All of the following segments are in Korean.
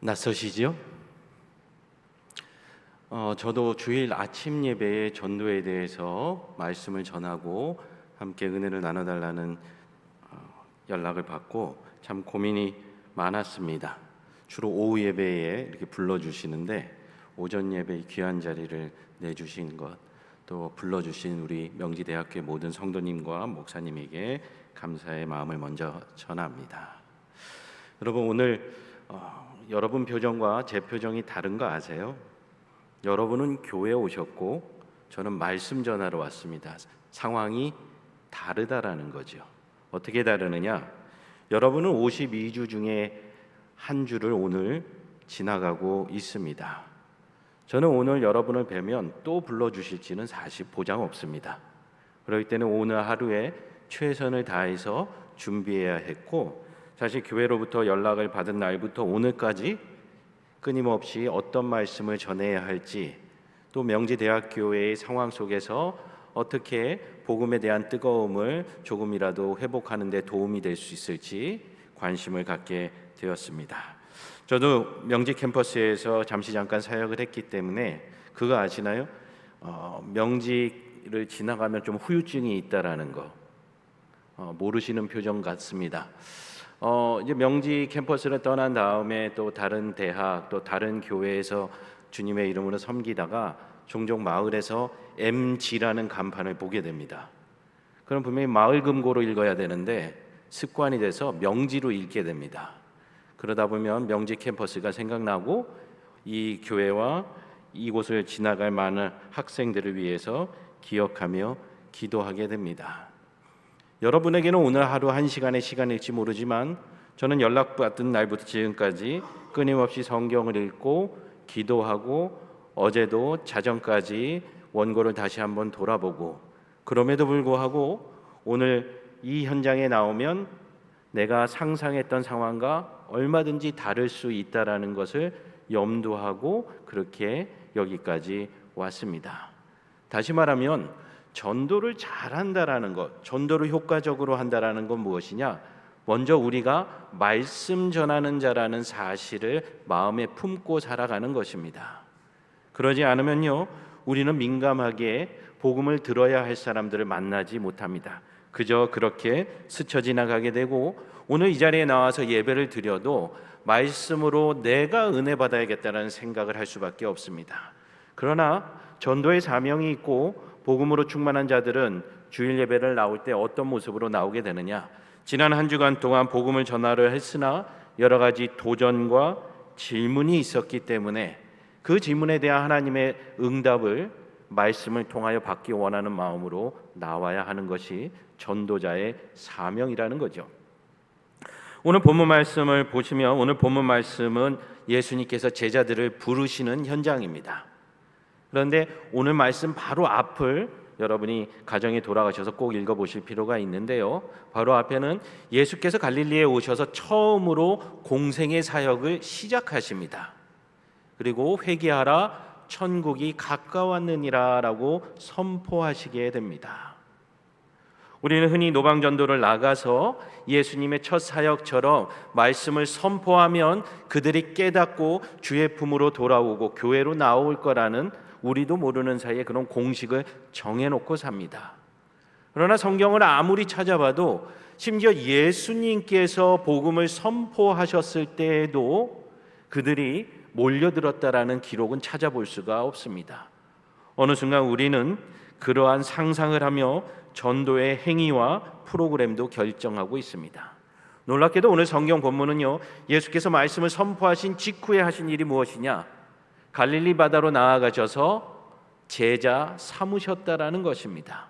낯서시죠? 저도 주일 아침 예배의 전도에 대해서 말씀을 전하고 함께 은혜를 나눠달라는 연락을 받고 참 고민이 많았습니다. 주로 오후 예배에 이렇게 불러주시는데 오전 예배의 귀한 자리를 내주신 것, 또 불러주신 우리 명지대학교의 모든 성도님과 목사님에게 감사의 마음을 먼저 전합니다. 여러분, 오늘 여러분 표정과 제 표정이 다른 거 아세요? 여러분은 교회에 오셨고 저는 말씀 전하러 왔습니다. 상황이 다르다라는 거죠. 어떻게 다르느냐? 여러분은 52주 중에 한 주를 오늘 지나가고 있습니다. 저는 오늘 여러분을 뵈면 또 불러주실지는 사실 보장 없습니다. 그렇기 때문에 오늘 하루에 최선을 다해서 준비해야 했고, 사실 교회로부터 연락을 받은 날부터 오늘까지 끊임없이 어떤 말씀을 전해야 할지, 또 명지대학교의 상황 속에서 어떻게 복음에 대한 뜨거움을 조금이라도 회복하는 데 도움이 될 수 있을지 관심을 갖게 되었습니다. 저도 명지 캠퍼스에서 잠깐 사역을 했기 때문에 그거 아시나요? 명지를 지나가면 좀 후유증이 있다라는 거 모르시는 표정 같습니다. 이제 명지 캠퍼스를 떠난 다음에 또 다른 대학, 또 다른 교회에서 주님의 이름으로 섬기다가 종종 마을에서 MG라는 간판을 보게 됩니다. 그럼 분명히 마을 금고로 읽어야 되는데 습관이 돼서 명지로 읽게 됩니다. 그러다 보면 명지 캠퍼스가 생각나고 이 교회와 이곳을 지나갈 많은 학생들을 위해서 기억하며 기도하게 됩니다. 여러분에게는 오늘 하루 1시간의 시간일지 모르지만 저는 연락받은 날부터 지금까지 끊임없이 성경을 읽고 기도하고 어제도 자정까지 원고를 다시 한번 돌아보고, 그럼에도 불구하고 오늘 이 현장에 나오면 내가 상상했던 상황과 얼마든지 다를 수 있다라는 것을 염두하고 그렇게 여기까지 왔습니다. 다시 말하면 전도를 잘한다라는 것, 전도를 효과적으로 한다라는 건 무엇이냐? 먼저 우리가 말씀 전하는 자라는 사실을 마음에 품고 살아가는 것입니다. 그러지 않으면요, 우리는 민감하게 복음을 들어야 할 사람들을 만나지 못합니다. 그저 그렇게 스쳐 지나가게 되고, 오늘 이 자리에 나와서 예배를 드려도 말씀으로 내가 은혜 받아야겠다는 생각을 할 수밖에 없습니다. 그러나 전도의 사명이 있고 복음으로 충만한 자들은 주일 예배를 나올 때 어떤 모습으로 나오게 되느냐? 지난 한 주간 동안 복음을 전하려 했으나 여러 가지 도전과 질문이 있었기 때문에 그 질문에 대한 하나님의 응답을 말씀을 통하여 받기 원하는 마음으로 나와야 하는 것이 전도자의 사명이라는 거죠. 오늘 본문 말씀을 보시면, 오늘 본문 말씀은 예수님께서 제자들을 부르시는 현장입니다. 그런데 오늘 말씀 바로 앞을 여러분이 가정에 돌아가셔서 꼭 읽어보실 필요가 있는데요, 바로 앞에는 예수께서 갈릴리에 오셔서 처음으로 공생의 사역을 시작하십니다. 그리고 회개하라, 천국이 가까웠느니라 라고 선포하시게 됩니다. 우리는 흔히 노방전도를 나가서 예수님의 첫 사역처럼 말씀을 선포하면 그들이 깨닫고 주의 품으로 돌아오고 교회로 나올 거라는 우리도 모르는 사이에 그런 공식을 정해놓고 삽니다. 그러나 성경을 아무리 찾아봐도 심지어 예수님께서 복음을 선포하셨을 때에도 그들이 몰려들었다라는 기록은 찾아볼 수가 없습니다. 어느 순간 우리는 그러한 상상을 하며 전도의 행위와 프로그램도 결정하고 있습니다. 놀랍게도 오늘 성경 본문은요, 예수께서 말씀을 선포하신 직후에 하신 일이 무엇이냐? 갈릴리 바다로 나아가셔서 제자 삼으셨다라는 것입니다.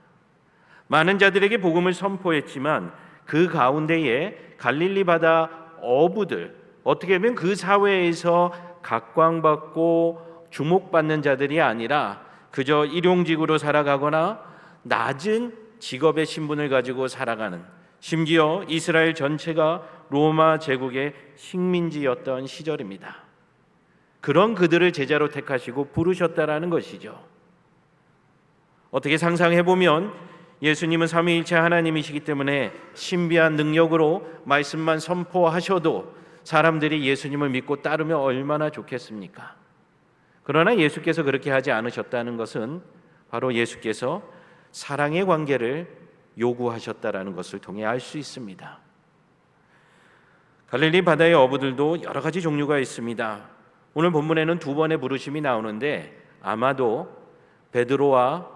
많은 자들에게 복음을 선포했지만 그 가운데에 갈릴리 바다 어부들, 어떻게 보면 그 사회에서 각광받고 주목받는 자들이 아니라 그저 일용직으로 살아가거나 낮은 직업의 신분을 가지고 살아가는, 심지어 이스라엘 전체가 로마 제국의 식민지였던 시절입니다. 그런 그들을 제자로 택하시고 부르셨다라는 것이죠. 어떻게 상상해보면 예수님은 삼위일체 하나님이시기 때문에 신비한 능력으로 말씀만 선포하셔도 사람들이 예수님을 믿고 따르면 얼마나 좋겠습니까? 그러나 예수께서 그렇게 하지 않으셨다는 것은 바로 예수께서 사랑의 관계를 요구하셨다라는 것을 통해 알 수 있습니다. 갈릴리 바다의 어부들도 여러 가지 종류가 있습니다. 오늘 본문에는 두 번의 부르심이 나오는데 아마도 베드로와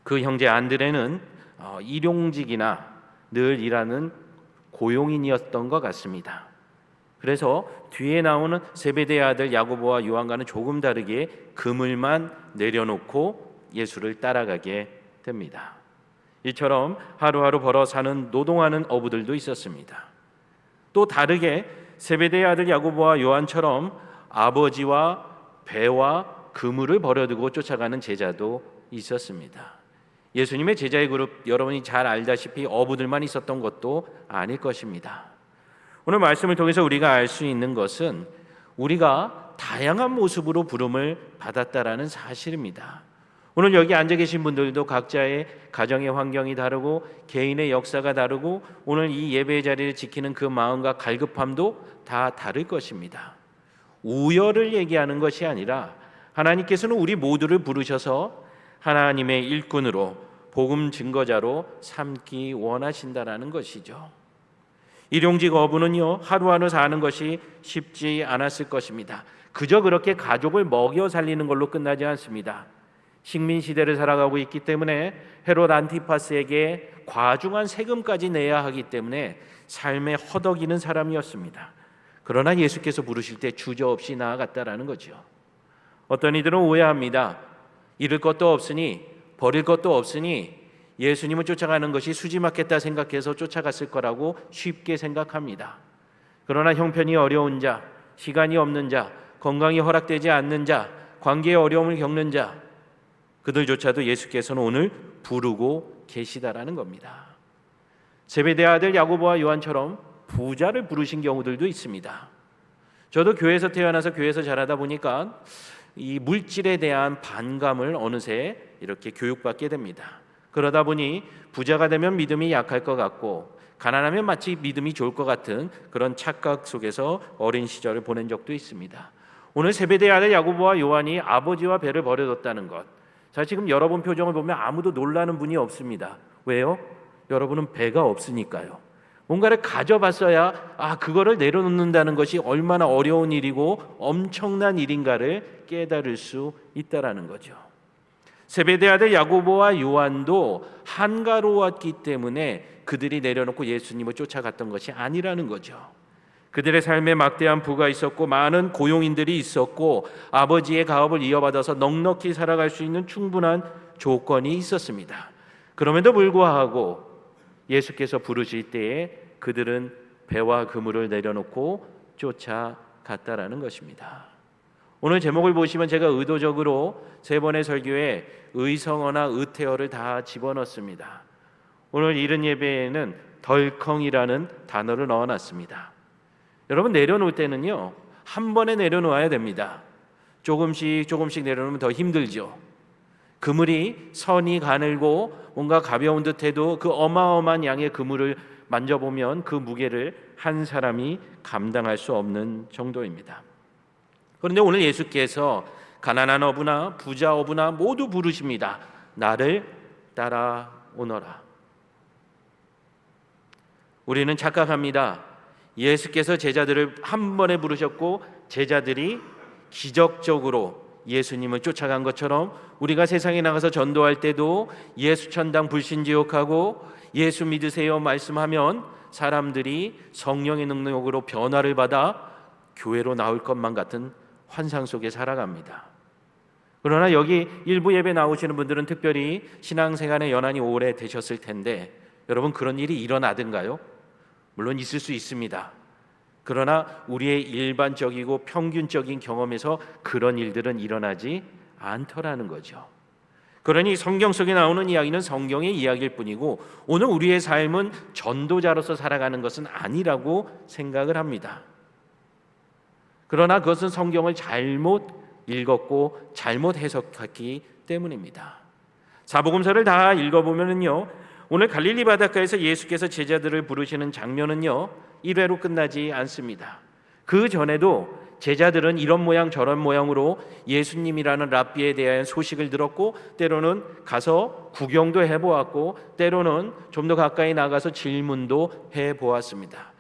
그 형제 안드레는 일용직이나 늘 일하는 고용인이었던 것 같습니다. 그래서 뒤에 나오는 세베대의 아들 야고보와 요한과는 조금 다르게 그물만 내려놓고 예수를 따라가게 됩니다. 이처럼 하루하루 벌어 사는 노동하는 어부들도 있었습니다. 또 다르게 세베대의 아들 야고보와 요한처럼 아버지와 배와 그물을 버려두고 쫓아가는 제자도 있었습니다. 예수님의 제자의 그룹, 여러분이 잘 알다시피 어부들만 있었던 것도 아닐 것입니다. 오늘 말씀을 통해서 우리가 알 수 있는 것은 우리가 다양한 모습으로 부름을 받았다라는 사실입니다. 오늘 여기 앉아 계신 분들도 각자의 가정의 환경이 다르고 개인의 역사가 다르고 오늘 이 예배의 자리를 지키는 그 마음과 갈급함도 다 다를 것입니다. 우열을 얘기하는 것이 아니라 하나님께서는 우리 모두를 부르셔서 하나님의 일꾼으로 복음 증거자로 삼기 원하신다라는 것이죠. 일용직 어부는요, 하루하루 사는 것이 쉽지 않았을 것입니다. 그저 그렇게 가족을 먹여 살리는 걸로 끝나지 않습니다. 식민 시대를 살아가고 있기 때문에 헤롯 안티파스에게 과중한 세금까지 내야 하기 때문에 삶에 허덕이는 사람이었습니다. 그러나 예수께서 부르실 때 주저없이 나아갔다라는 거죠. 어떤 이들은 오해합니다. 잃을 것도 없으니 버릴 것도 없으니 예수님을 쫓아가는 것이 수지맞겠다 생각해서 쫓아갔을 거라고 쉽게 생각합니다. 그러나 형편이 어려운 자, 시간이 없는 자, 건강이 허락되지 않는 자, 관계의 어려움을 겪는 자, 그들조차도 예수께서는 오늘 부르고 계시다라는 겁니다. 제베데의 아들 야고보와 요한처럼 부자를 부르신 경우들도 있습니다. 저도 교회에서 태어나서 교회에서 자라다 보니까 이 물질에 대한 반감을 어느새 이렇게 교육받게 됩니다. 그러다 보니 부자가 되면 믿음이 약할 것 같고 가난하면 마치 믿음이 좋을 것 같은 그런 착각 속에서 어린 시절을 보낸 적도 있습니다. 오늘 세베대의 아들 야고보와 요한이 아버지와 배를 버려뒀다는 것, 자, 지금 여러분 표정을 보면 아무도 놀라는 분이 없습니다. 왜요? 여러분은 배가 없으니까요. 뭔가를 가져봤어야 그거를 내려놓는다는 것이 얼마나 어려운 일이고 엄청난 일인가를 깨달을 수 있다라는 거죠. 세베대의 아들 야고보와 요한도 한가로웠기 때문에 그들이 내려놓고 예수님을 쫓아갔던 것이 아니라는 거죠. 그들의 삶에 막대한 부가 있었고 많은 고용인들이 있었고 아버지의 가업을 이어받아서 넉넉히 살아갈 수 있는 충분한 조건이 있었습니다. 그럼에도 불구하고 예수께서 부르실 때에 그들은 배와 그물을 내려놓고 쫓아갔다라는 것입니다. 오늘 제목을 보시면 제가 의도적으로 세 번의 설교에 의성어나 의태어를 다 집어넣습니다. 오늘 이른 예배에는 덜컹이라는 단어를 넣어놨습니다. 여러분, 내려놓을 때는요, 한 번에 내려놓아야 됩니다. 조금씩 내려놓으면 더 힘들죠. 그물이 선이 가늘고 뭔가 가벼운 듯해도 그 어마어마한 양의 그물을 만져보면 그 무게를 한 사람이 감당할 수 없는 정도입니다. 그런데 오늘 예수께서 가난한 어부나 부자 어부나 모두 부르십니다. 나를 따라오너라. 우리는 착각합니다. 예수께서 제자들을 한 번에 부르셨고 제자들이 기적적으로 예수님을 쫓아간 것처럼 우리가 세상에 나가서 전도할 때도 예수 천당 불신지옥하고 예수 믿으세요 말씀하면 사람들이 성령의 능력으로 변화를 받아 교회로 나올 것만 같은 환상 속에 살아갑니다. 그러나 여기 일부 예배 나오시는 분들은 특별히 신앙생활에 연한이 오래 되셨을 텐데 여러분, 그런 일이 일어나든가요? 물론 있을 수 있습니다. 그러나 우리의 일반적이고 평균적인 경험에서 그런 일들은 일어나지 않더라는 거죠. 그러니 성경 속에 나오는 이야기는 성경의 이야기일 뿐이고 오늘 우리의 삶은 전도자로서 살아가는 것은 아니라고 생각을 합니다. 그러나 그것은 성경을 잘못 읽었고 잘못 해석했기 때문입니다. 사복음서를 다 읽어보면요, 오늘 갈릴리 바닷가에서 예수께서 제자들을 부르시는 장면은요, 1회로 끝나지 않습니다. 그 전에도 제자들은 이런 모양 저런 모양으로 예수님이라는 랍비에 대한 소식을 들었고, 때로는 가서 구경도 해보았고, 때로는 좀 더 가까이 나가서 질문도 해보았습니다.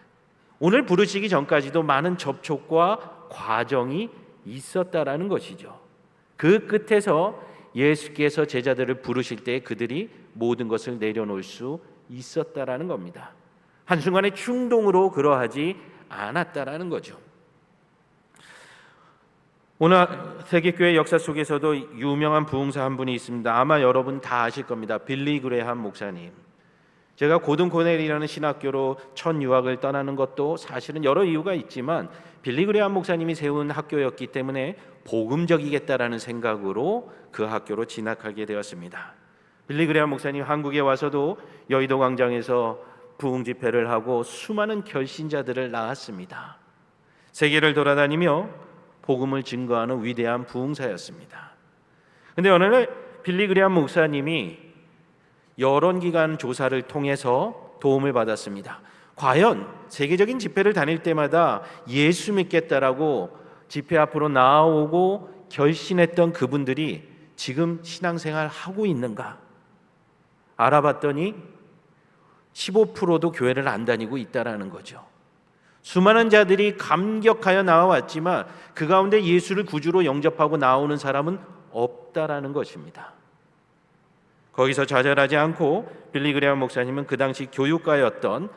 오늘 부르시기 전까지도 많은 접촉과 과정이 있었다라는 것이죠. 그 끝에서 예수께서 제자들을 부르실 때 그들이 모든 것을 내려놓을 수 있었다라는 겁니다. 한순간의 충동으로 그러하지 않았다라는 거죠. 오늘 세계교회 역사 속에서도 유명한 부흥사 한 분이 있습니다. 아마 여러분 다 아실 겁니다. 빌리 그레함 목사님. 제가 고든 코넬이라는 신학교로 첫 유학을 떠나는 것도 사실은 여러 이유가 있지만 빌리 그레함 목사님이 세운 학교였기 때문에 복음적이겠다라는 생각으로 그 학교로 진학하게 되었습니다. 빌리 그레함 목사님 한국에 와서도 여의도 광장에서 부흥 집회를 하고 수많은 결신자들을 낳았습니다. 세계를 돌아다니며 복음을 증거하는 위대한 부흥사였습니다. 그런데 어느 날 빌리 그레함 목사님이 여론기관 조사를 통해서 도움을 받았습니다. 과연 세계적인 집회를 다닐 때마다 예수 믿겠다라고 집회 앞으로 나오고 결신했던 그분들이 지금 신앙생활 하고 있는가? 알아봤더니 15%도 교회를 안 다니고 있다라는 거죠. 수많은 자들이 감격하여 나와왔지만 그 가운데 예수를 구주로 영접하고 나오는 사람은 없다라는 것입니다. 거기서 좌절하지 않고 빌리 그레함 목사님은 그 당시 교육가였던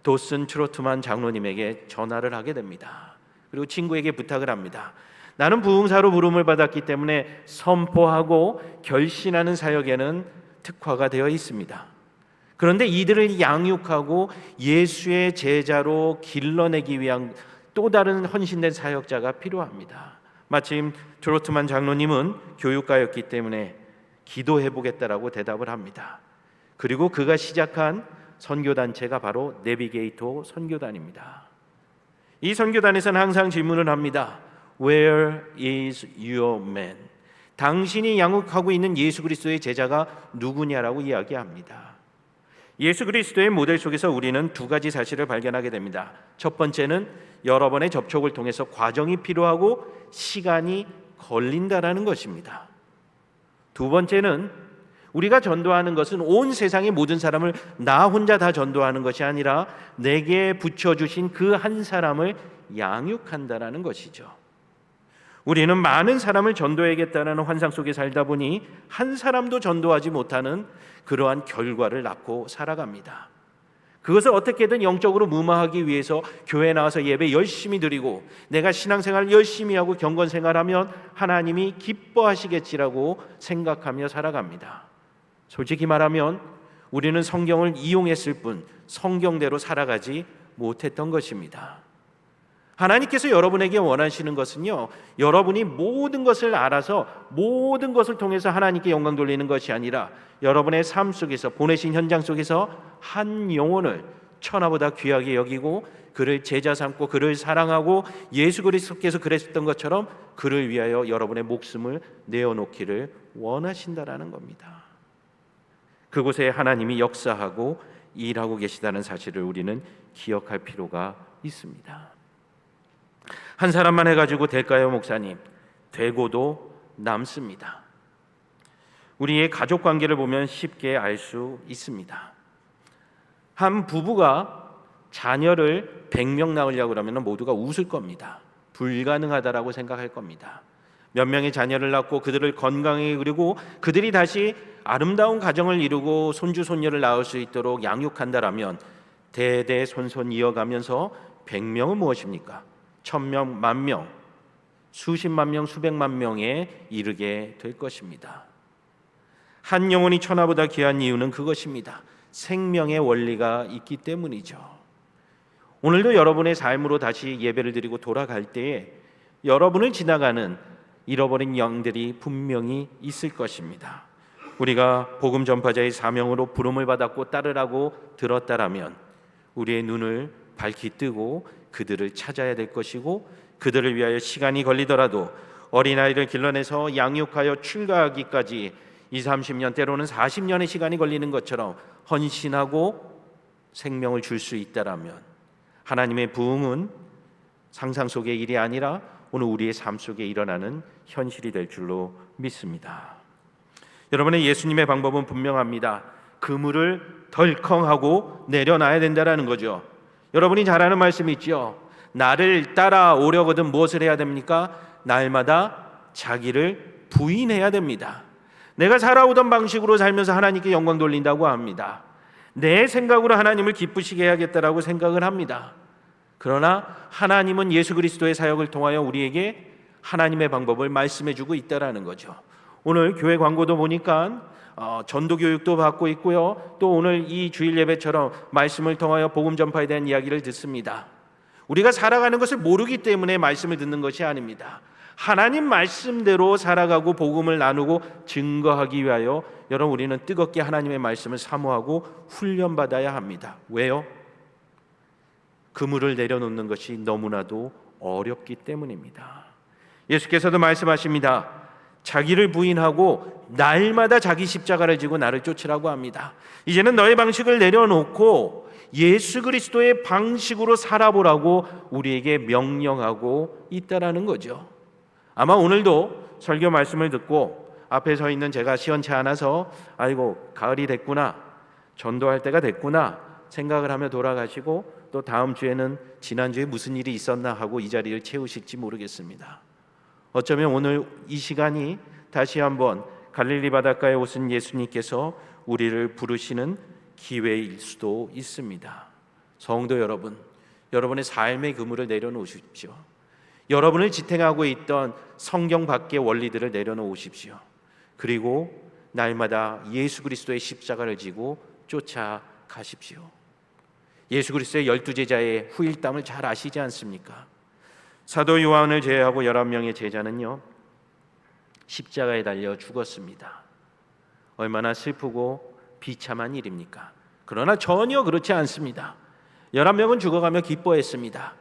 도슨 트로트만 장로님에게 전화를 하게 됩니다. 그리고 친구에게 부탁을 합니다. 나는 부흥사로 부름을 받았기 때문에 선포하고 결신하는 사역에는 특화가 되어 있습니다. 그런데 이들을 양육하고 예수의 제자로 길러내기 위한 또 다른 헌신된 사역자가 필요합니다. 마침 트로트만 장로님은 교육가였기 때문에 기도해보겠다라고 대답을 합니다. 그리고 그가 시작한 선교단체가 바로 내비게이터 선교단입니다. 이 선교단에서는 항상 질문을 합니다. Where is your man? 당신이 양육하고 있는 예수 그리스도의 제자가 누구냐라고 이야기합니다. 예수 그리스도의 모델 속에서 우리는 두 가지 사실을 발견하게 됩니다. 첫 번째는 여러 번의 접촉을 통해서 과정이 필요하고 시간이 걸린다라는 것입니다. 두 번째는 우리가 전도하는 것은 온 세상의 모든 사람을 나 혼자 다 전도하는 것이 아니라 내게 붙여주신 그 한 사람을 양육한다라는 것이죠. 우리는 많은 사람을 전도해야겠다는 환상 속에 살다 보니 한 사람도 전도하지 못하는 그러한 결과를 낳고 살아갑니다. 그것을 어떻게든 영적으로 무마하기 위해서 교회에 나와서 예배 열심히 드리고 내가 신앙생활 열심히 하고 경건생활하면 하나님이 기뻐하시겠지라고 생각하며 살아갑니다. 솔직히 말하면 우리는 성경을 이용했을 뿐 성경대로 살아가지 못했던 것입니다. 하나님께서 여러분에게 원하시는 것은요, 여러분이 모든 것을 알아서 모든 것을 통해서 하나님께 영광 돌리는 것이 아니라 여러분의 삶 속에서 보내신 현장 속에서 한 영혼을 천하보다 귀하게 여기고 그를 제자 삼고 그를 사랑하고 예수 그리스도께서 그랬던 것처럼 그를 위하여 여러분의 목숨을 내어놓기를 원하신다라는 겁니다. 그곳에 하나님이 역사하고 일하고 계시다는 사실을 우리는 기억할 필요가 있습니다. 한 사람만 해가지고 될까요, 목사님? 되고도 남습니다. 우리의 가족 관계를 보면 쉽게 알 수 있습니다. 한 부부가 자녀를 100명 낳으려고 그러면 모두가 웃을 겁니다. 불가능하다라고 생각할 겁니다. 몇 명의 자녀를 낳고 그들을 건강하게 그리고 그들이 다시 아름다운 가정을 이루고 손주 손녀를 낳을 수 있도록 양육한다라면 대대손손 이어가면서 100명은 무엇입니까? 1000명, 10,000명, 수십만 명, 수백만 명에 이르게 될 것입니다. 한 영혼이 천하보다 귀한 이유는 그것입니다. 생명의 원리가 있기 때문이죠. 오늘도 여러분의 삶으로 다시 예배를 드리고 돌아갈 때에 여러분을 지나가는 잃어버린 양들이 분명히 있을 것입니다. 우리가 복음 전파자의 사명으로 부름을 받았고 따르라고 들었다라면 우리의 눈을 밝히 뜨고 그들을 찾아야 될 것이고 그들을 위하여 시간이 걸리더라도 어린아이를 길러내서 양육하여 출가하기까지 30년 때로는 40년의 시간이 걸리는 것처럼 헌신하고 생명을 줄 수 있다라면 하나님의 부흥은 상상 속의 일이 아니라 오늘 우리의 삶 속에 일어나는 현실이 될 줄로 믿습니다. 여러분의 예수님의 방법은 분명합니다. 그물을 덜컹하고 내려놔야 된다는 거죠. 여러분이 잘 아는 말씀이 있죠. 나를 따라오려거든 무엇을 해야 됩니까? 날마다 자기를 부인해야 됩니다. 내가 살아오던 방식으로 살면서 하나님께 영광 돌린다고 합니다. 내 생각으로 하나님을 기쁘시게 해야겠다라고 생각을 합니다. 그러나 하나님은 예수 그리스도의 사역을 통하여 우리에게 하나님의 방법을 말씀해주고 있다라는 거죠. 오늘 교회 광고도 보니까 전도 교육도 받고 있고요. 또 오늘 이 주일 예배처럼 말씀을 통하여 복음 전파에 대한 이야기를 듣습니다. 우리가 살아가는 것을 모르기 때문에 말씀을 듣는 것이 아닙니다. 하나님 말씀대로 살아가고 복음을 나누고 증거하기 위하여 여러분 우리는 뜨겁게 하나님의 말씀을 사모하고 훈련받아야 합니다. 왜요? 그물을 내려놓는 것이 너무나도 어렵기 때문입니다. 예수께서도 말씀하십니다. 자기를 부인하고 날마다 자기 십자가를 지고 나를 쫓으라고 합니다. 이제는 너의 방식을 내려놓고 예수 그리스도의 방식으로 살아보라고 우리에게 명령하고 있다라는 거죠. 아마 오늘도 설교 말씀을 듣고 앞에 서 있는 제가 시원치 않아서 아이고 가을이 됐구나, 전도할 때가 됐구나 생각을 하며 돌아가시고 또 다음 주에는 지난주에 무슨 일이 있었나 하고 이 자리를 채우실지 모르겠습니다. 어쩌면 오늘 이 시간이 다시 한번 갈릴리 바닷가에 오신 예수님께서 우리를 부르시는 기회일 수도 있습니다. 성도 여러분, 여러분의 삶의 그물을 내려놓으십시오. 여러분을 지탱하고 있던 성경 밖의 원리들을 내려놓으십시오. 그리고 날마다 예수 그리스도의 십자가를 지고 쫓아가십시오. 예수 그리스도의 12제자의 후일담을 잘 아시지 않습니까? 사도 요한을 제외하고 11명의 제자는요 십자가에 달려 죽었습니다. 얼마나 슬프고 비참한 일입니까? 그러나 전혀 그렇지 않습니다. 11명은 죽어가며 기뻐했습니다.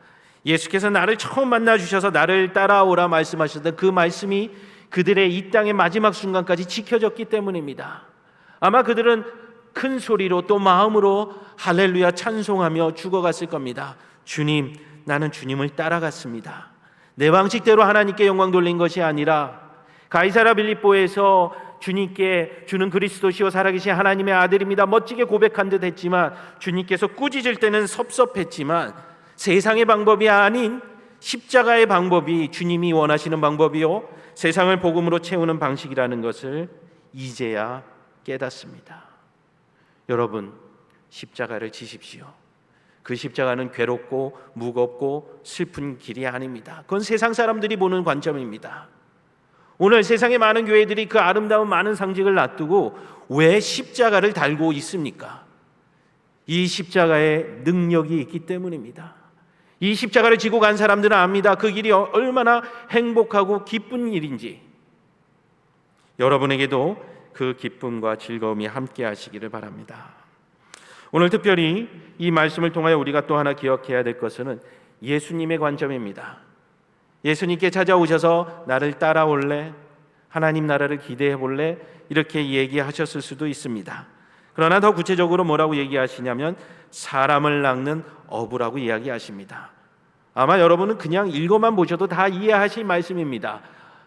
예수께서 나를 처음 만나주셔서 나를 따라오라 말씀하셨던 그 말씀이 그들의 이 땅의 마지막 순간까지 지켜졌기 때문입니다. 아마 그들은 큰 소리로 또 마음으로 할렐루야 찬송하며 죽어갔을 겁니다. 주님, 나는 주님을 따라갔습니다. 내 방식대로 하나님께 영광 돌린 것이 아니라 가이사랴 빌립보에서 주님께 주는 그리스도시요 살아계신 하나님의 아들입니다 멋지게 고백한 듯 했지만 주님께서 꾸짖을 때는 섭섭했지만 세상의 방법이 아닌 십자가의 방법이 주님이 원하시는 방법이요 세상을 복음으로 채우는 방식이라는 것을 이제야 깨닫습니다. 여러분, 십자가를 지십시오. 그 십자가는 괴롭고 무겁고 슬픈 길이 아닙니다. 그건 세상 사람들이 보는 관점입니다. 오늘 세상의 많은 교회들이 그 아름다운 많은 상징을 놔두고 왜 십자가를 달고 있습니까? 이 십자가에 능력이 있기 때문입니다. 이 십자가를 지고 간 사람들은 압니다. 그 길이 얼마나 행복하고 기쁜 일인지. 여러분에게도 그 기쁨과 즐거움이 함께 하시기를 바랍니다. 오늘 특별히 이 말씀을 통하여 우리가 또 하나 기억해야 될 것은 예수님의 관점입니다. 예수님께 찾아오셔서 나를 따라올래? 하나님 나라를 기대해 볼래? 이렇게 얘기하셨을 수도 있습니다. 그러나 더 구체적으로 뭐라고 얘기하시냐면 사람을 낚는 어부라고 이야기하십니다. 아마 여러분은 그냥 읽어만 보셔도 다 이해하실 말씀입니다.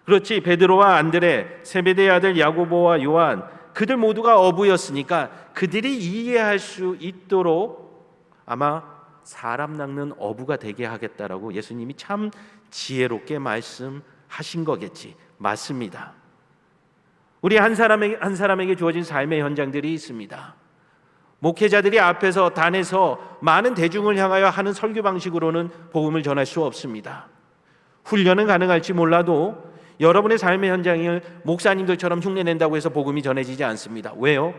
그렇지, 베드로와 안드레, 세베대의 아들 야고보와 요한, 그들 모두가 어부였으니까 그들이 이해할 수 있도록 아마 사람 낚는 어부가 되게 하겠다라고 예수님이 참 지혜롭게 말씀하신 거겠지. 맞습니다. 우리 한 사람에게 주어진 삶의 현장들이 있습니다. 목회자들이 앞에서 단에서 많은 대중을 향하여 하는 설교 방식으로는 복음을 전할 수 없습니다. 훈련은 가능할지 몰라도 여러분의 삶의 현장을 목사님들처럼 흉내낸다고 해서 복음이 전해지지 않습니다. 왜요?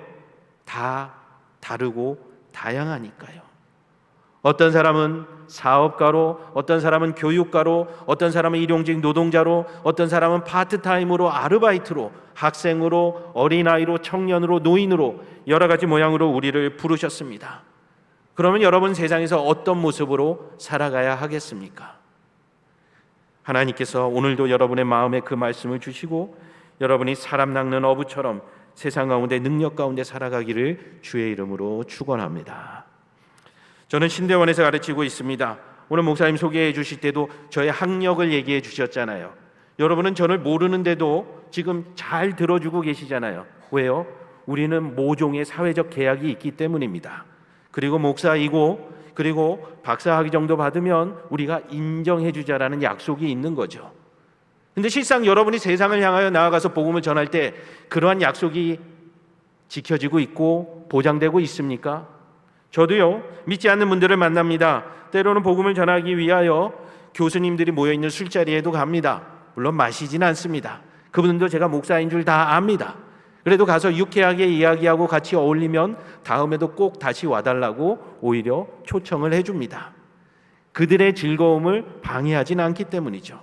다 다르고 다양하니까요. 어떤 사람은 사업가로, 어떤 사람은 교육가로, 어떤 사람은 일용직 노동자로, 어떤 사람은 파트타임으로, 아르바이트로, 학생으로, 어린아이로, 청년으로, 노인으로 여러 가지 모양으로 우리를 부르셨습니다. 그러면 여러분 세상에서 어떤 모습으로 살아가야 하겠습니까? 하나님께서 오늘도 여러분의 마음에 그 말씀을 주시고 여러분이 사람 낚는 어부처럼 세상 가운데 능력 가운데 살아가기를 주의 이름으로 축원합니다. 저는 신대원에서 가르치고 있습니다. 오늘 목사님 소개해 주실 때도 저의 학력을 얘기해 주셨잖아요. 여러분은 저를 모르는데도 지금 잘 들어주고 계시잖아요. 왜요? 우리는 모종의 사회적 계약이 있기 때문입니다. 그리고 목사이고 그리고 박사학위 정도 받으면 우리가 인정해 주자라는 약속이 있는 거죠. 근데 실상 여러분이 세상을 향하여 나아가서 복음을 전할 때 그러한 약속이 지켜지고 있고 보장되고 있습니까? 저도요, 믿지 않는 분들을 만납니다. 때로는 복음을 전하기 위하여 교수님들이 모여있는 술자리에도 갑니다. 물론 마시진 않습니다. 그분들도 제가 목사인 줄 다 압니다. 그래도 가서 유쾌하게 이야기하고 같이 어울리면 다음에도 꼭 다시 와달라고 오히려 초청을 해줍니다. 그들의 즐거움을 방해하진 않기 때문이죠.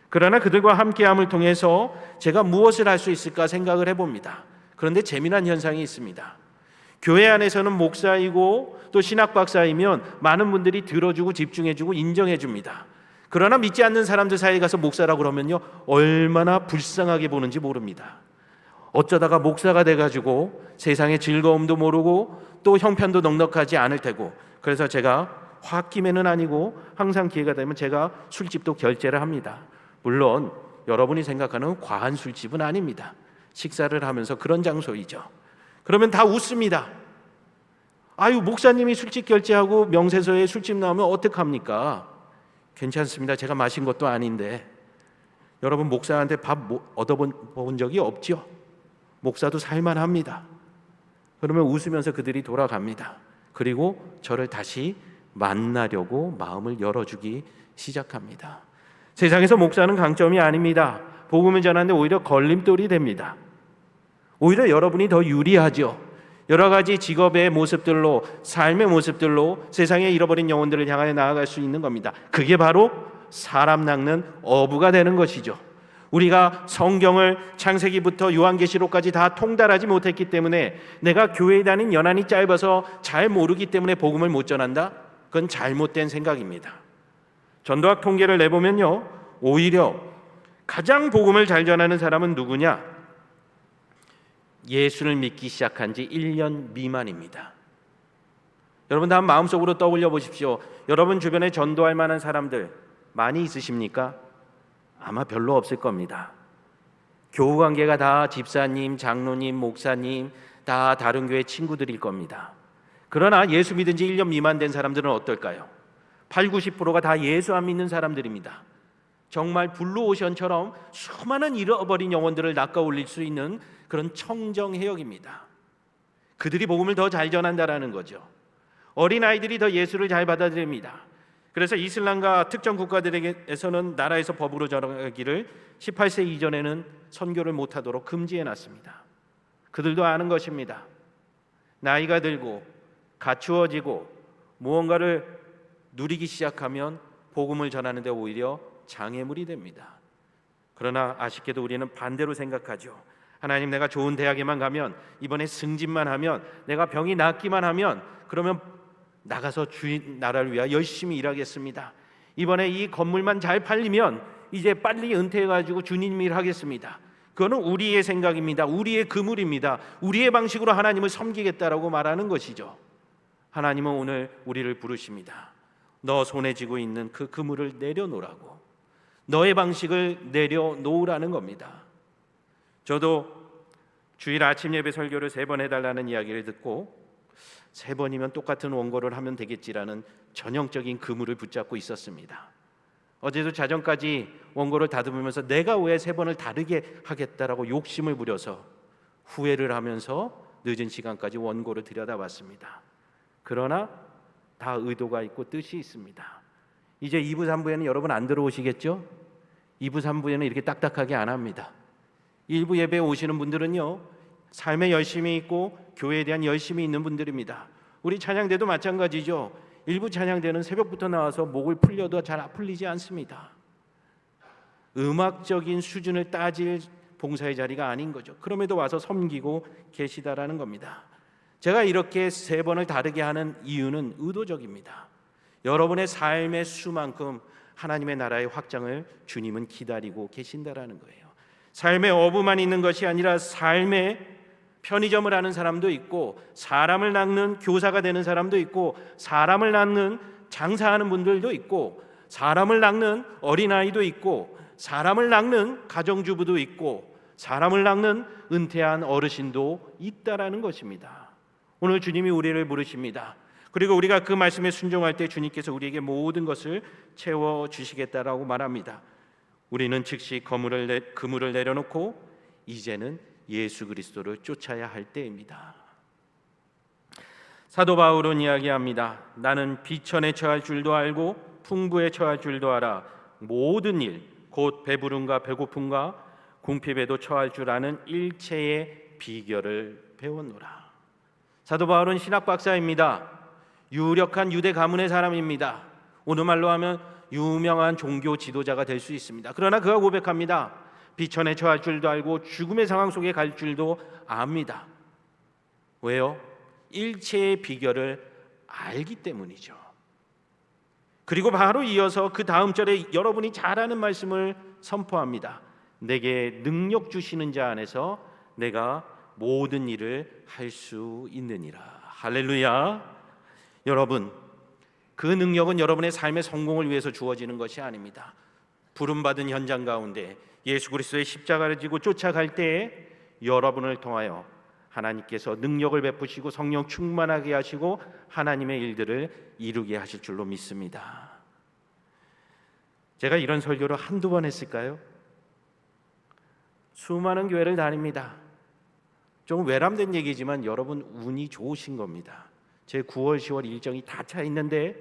그러나 그들과 함께함을 통해서 제가 무엇을 할 수 있을까 생각을 해봅니다. 그런데 재미난 현상이 있습니다. 교회 안에서는 목사이고 또 신학 박사이면 많은 분들이 들어주고 집중해주고 인정해줍니다. 그러나 믿지 않는 사람들 사이에 가서 목사라고 그러면요, 얼마나 불쌍하게 보는지 모릅니다. 어쩌다가 목사가 돼가지고 세상의 즐거움도 모르고 또 형편도 넉넉하지 않을 테고, 그래서 제가 홧김에는 아니고 항상 기회가 되면 제가 술집도 결제를 합니다. 물론 여러분이 생각하는 과한 술집은 아닙니다. 식사를 하면서 그런 장소이죠. 그러면 다 웃습니다. 아유, 목사님이 술집 결제하고 명세서에 술집 나오면 어떡합니까? 괜찮습니다. 제가 마신 것도 아닌데. 여러분, 목사한테 밥 얻어본 적이 없죠? 목사도 살만합니다. 그러면 웃으면서 그들이 돌아갑니다. 그리고 저를 다시 만나려고 마음을 열어주기 시작합니다. 세상에서 목사는 강점이 아닙니다. 복음을 전하는데 오히려 걸림돌이 됩니다. 오히려 여러분이 더 유리하죠. 여러 가지 직업의 모습들로, 삶의 모습들로 세상에 잃어버린 영혼들을 향하여 나아갈 수 있는 겁니다. 그게 바로 사람 낚는 어부가 되는 것이죠. 우리가 성경을 창세기부터 요한계시록까지 다 통달하지 못했기 때문에, 내가 교회에 다닌 연한이 짧아서 잘 모르기 때문에 복음을 못 전한다? 그건 잘못된 생각입니다. 전도학 통계를 내보면요, 오히려 가장 복음을 잘 전하는 사람은 누구냐? 예수를 믿기 시작한 지 1년 미만입니다. 여러분, 다 마음속으로 떠올려 보십시오. 여러분 주변에 전도할 만한 사람들 많이 있으십니까? 아마 별로 없을 겁니다. 교우관계가 다 집사님, 장로님, 목사님, 다 다른 교회 친구들일 겁니다. 그러나 예수 믿은 지 1년 미만 된 사람들은 어떨까요? 8, 90%가 다 예수 안 믿는 사람들입니다. 정말 블루오션처럼 수많은 잃어버린 영혼들을 낚아올릴 수 있는 그런 청정해역입니다. 그들이 복음을 더 잘 전한다라는 거죠. 어린아이들이 더 예수를 잘 받아들입니다. 그래서 이슬람과 특정 국가들에서는 나라에서 법으로 전하기를 18세 이전에는 선교를 못하도록 금지해놨습니다. 그들도 아는 것입니다. 나이가 들고 갖추어지고 무언가를 누리기 시작하면 복음을 전하는 데 오히려 장애물이 됩니다. 그러나 아쉽게도 우리는 반대로 생각하죠. 하나님, 내가 좋은 대학에만 가면, 이번에 승진만 하면, 내가 병이 낫기만 하면, 그러면 나가서 주인 나라를 위하여 열심히 일하겠습니다. 이번에 이 건물만 잘 팔리면 이제 빨리 은퇴해가지고 주님 일 하겠습니다. 그거는 우리의 생각입니다. 우리의 그물입니다. 우리의 방식으로 하나님을 섬기겠다라고 말하는 것이죠. 하나님은 오늘 우리를 부르십니다. 너 손에 쥐고 있는 그 그물을 내려놓으라고, 너의 방식을 내려놓으라는 겁니다. 저도 주일 아침 예배 설교를 3번 해달라는 이야기를 듣고 3번이면 똑같은 원고를 하면 되겠지라는 전형적인 그물을 붙잡고 있었습니다. 어제도 자정까지 원고를 다듬으면서 내가 왜 3번을 다르게 하겠다라고 욕심을 부려서 후회를 하면서 늦은 시간까지 원고를 들여다봤습니다. 그러나 다 의도가 있고 뜻이 있습니다. 이제 2부 3부에는 여러분 안 들어오시겠죠? 2부 3부에는 이렇게 딱딱하게 안 합니다. 1부 예배에 오시는 분들은요, 삶에 열심이 있고 교회에 대한 열심이 있는 분들입니다. 우리 찬양대도 마찬가지죠. 일부 찬양대는 새벽부터 나와서 목을 풀려도 잘 풀리지 않습니다. 음악적인 수준을 따질 봉사의 자리가 아닌 거죠. 그럼에도 와서 섬기고 계시다라는 겁니다. 제가 이렇게 3번을 다르게 하는 이유는 의도적입니다. 여러분의 삶의 수만큼 하나님의 나라의 확장을 주님은 기다리고 계신다라는 거예요. 삶의 어부만 있는 것이 아니라 삶의 편의점을 하는 사람도 있고, 사람을 낚는 교사가 되는 사람도 있고, 사람을 낚는 장사하는 분들도 있고, 사람을 낚는 어린아이도 있고, 사람을 낚는 가정주부도 있고, 사람을 낚는 은퇴한 어르신도 있다라는 것입니다. 오늘 주님이 우리를 부르십니다. 그리고 우리가 그 말씀에 순종할 때 주님께서 우리에게 모든 것을 채워주시겠다라고 말합니다. 우리는 즉시 그물을 내려놓고 이제는 예수 그리스도를 쫓아야 할 때입니다. 사도 바울은 이야기합니다. 나는 비천에 처할 줄도 알고 풍부에 처할 줄도 알아 모든 일 곧 배부름과 배고픔과 궁핍에도 처할 줄 아는 일체의 비결을 배웠노라. 사도 바울은 신학 박사입니다. 유력한 유대 가문의 사람입니다. 오늘말로 하면 유명한 종교 지도자가 될 수 있습니다. 그러나 그가 고백합니다. 비천에 처할 줄도 알고 죽음의 상황 속에 갈 줄도 압니다. 왜요? 일체의 비결을 알기 때문이죠. 그리고 바로 이어서 그 다음 절에 여러분이 잘 아는 말씀을 선포합니다. 내게 능력 주시는 자 안에서 내가 모든 일을 할 수 있느니라. 할렐루야. 여러분, 그 능력은 여러분의 삶의 성공을 위해서 주어지는 것이 아닙니다. 부름받은 현장 가운데 예수 그리스도의 십자가를 지고 쫓아갈 때에 여러분을 통하여 하나님께서 능력을 베푸시고 성령 충만하게 하시고 하나님의 일들을 이루게 하실 줄로 믿습니다. 제가 이런 설교를 한두 번 했을까요? 수많은 교회를 다닙니다. 좀 외람된 얘기지만 여러분 운이 좋으신 겁니다. 제 9월, 10월 일정이 다 차 있는데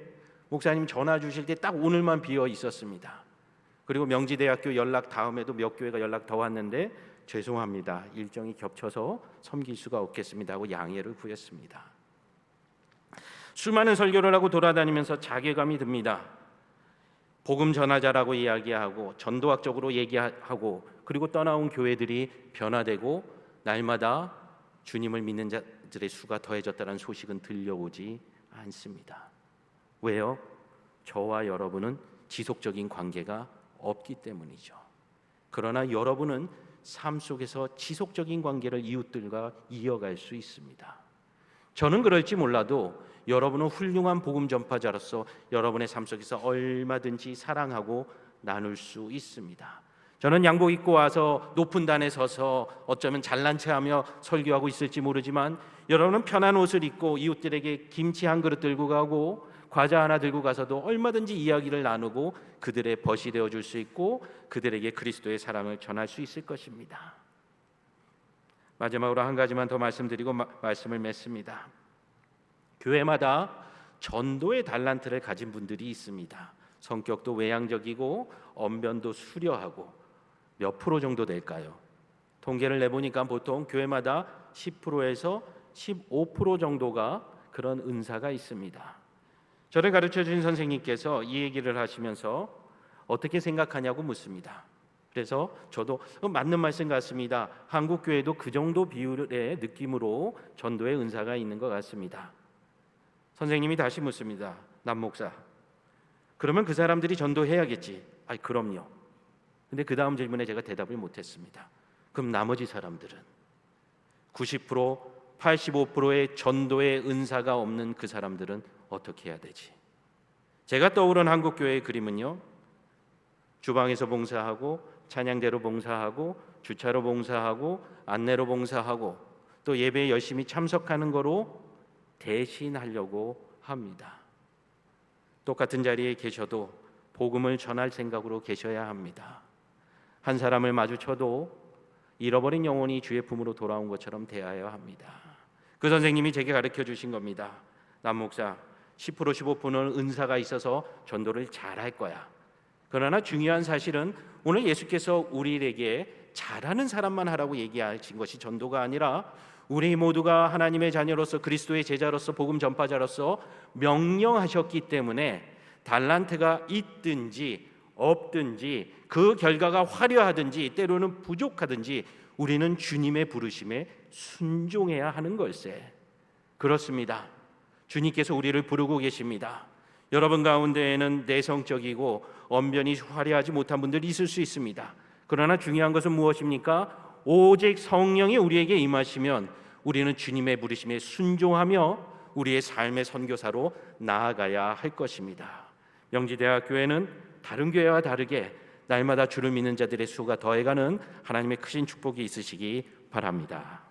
목사님 전화 주실 때 딱 오늘만 비어 있었습니다. 그리고 명지대학교 연락 다음에도 몇 교회가 연락 더 왔는데 죄송합니다. 일정이 겹쳐서 섬길 수가 없겠습니다 하고 양해를 구했습니다. 수많은 설교를 하고 돌아다니면서 자괴감이 듭니다. 복음 전하자라고 이야기하고 전도학적으로 얘기하고 그리고 떠나온 교회들이 변화되고 날마다 주님을 믿는 자들의 수가 더해졌다는 소식은 들려오지 않습니다. 왜요? 저와 여러분은 지속적인 관계가 없기 때문이죠. 그러나 여러분은 삶 속에서 지속적인 관계를 이웃들과 이어갈 수 있습니다. 저는 그럴지 몰라도 여러분은 훌륭한 복음 전파자로서 여러분의 삶 속에서 얼마든지 사랑하고 나눌 수 있습니다. 저는 양복 입고 와서 높은 단에 서서 어쩌면 잘난 체하며 설교하고 있을지 모르지만 여러분은 편한 옷을 입고 이웃들에게 김치 한 그릇 들고 가고 과자 하나 들고 가서도 얼마든지 이야기를 나누고 그들의 벗이 되어줄 수 있고 그들에게 그리스도의 사랑을 전할 수 있을 것입니다. 마지막으로 한 가지만 더 말씀드리고 말씀을 맺습니다. 교회마다 전도의 달란트를 가진 분들이 있습니다. 성격도 외향적이고 언변도 수려하고 몇 프로 정도 될까요? 통계를 내보니까 보통 교회마다 10%에서 15% 정도가 그런 은사가 있습니다. 저를 가르쳐 주신 선생님께서 이 얘기를 하시면서 어떻게 생각하냐고 묻습니다. 그래서 저도 맞는 말씀 같습니다. 한국 교회도 그 정도 비율의 느낌으로 전도의 은사가 있는 것 같습니다. 선생님이 다시 묻습니다. 남 목사, 그러면 그 사람들이 전도해야겠지. 그럼요. 근데 그 다음 질문에 제가 대답을 못했습니다. 그럼 나머지 사람들은 90%, 85%의 전도의 은사가 없는 그 사람들은 어떻게 해야 되지? 제가 떠오른 한국교회의 그림은요, 주방에서 봉사하고 찬양대로 봉사하고 주차로 봉사하고 안내로 봉사하고 또 예배에 열심히 참석하는 거로 대신하려고 합니다. 똑같은 자리에 계셔도 복음을 전할 생각으로 계셔야 합니다. 한 사람을 마주쳐도 잃어버린 영혼이 주의 품으로 돌아온 것처럼 대하여야 합니다. 그 선생님이 제게 가르쳐 주신 겁니다. 남 목사, 10% 15%는 은사가 있어서 전도를 잘할 거야. 그러나 중요한 사실은 오늘 예수께서 우리에게 잘하는 사람만 하라고 얘기하신 것이 전도가 아니라 우리 모두가 하나님의 자녀로서 그리스도의 제자로서 복음 전파자로서 명령하셨기 때문에 달란트가 있든지 없든지 그 결과가 화려하든지 때로는 부족하든지 우리는 주님의 부르심에 순종해야 하는 걸세. 그렇습니다. 주님께서 우리를 부르고 계십니다. 여러분 가운데에는 내성적이고 언변이 화려하지 못한 분들이 있을 수 있습니다. 그러나 중요한 것은 무엇입니까? 오직 성령이 우리에게 임하시면 우리는 주님의 부르심에 순종하며 우리의 삶의 선교사로 나아가야 할 것입니다. 명지대학교회는 다른 교회와 다르게 날마다 주를 믿는 자들의 수가 더해가는 하나님의 크신 축복이 있으시기 바랍니다.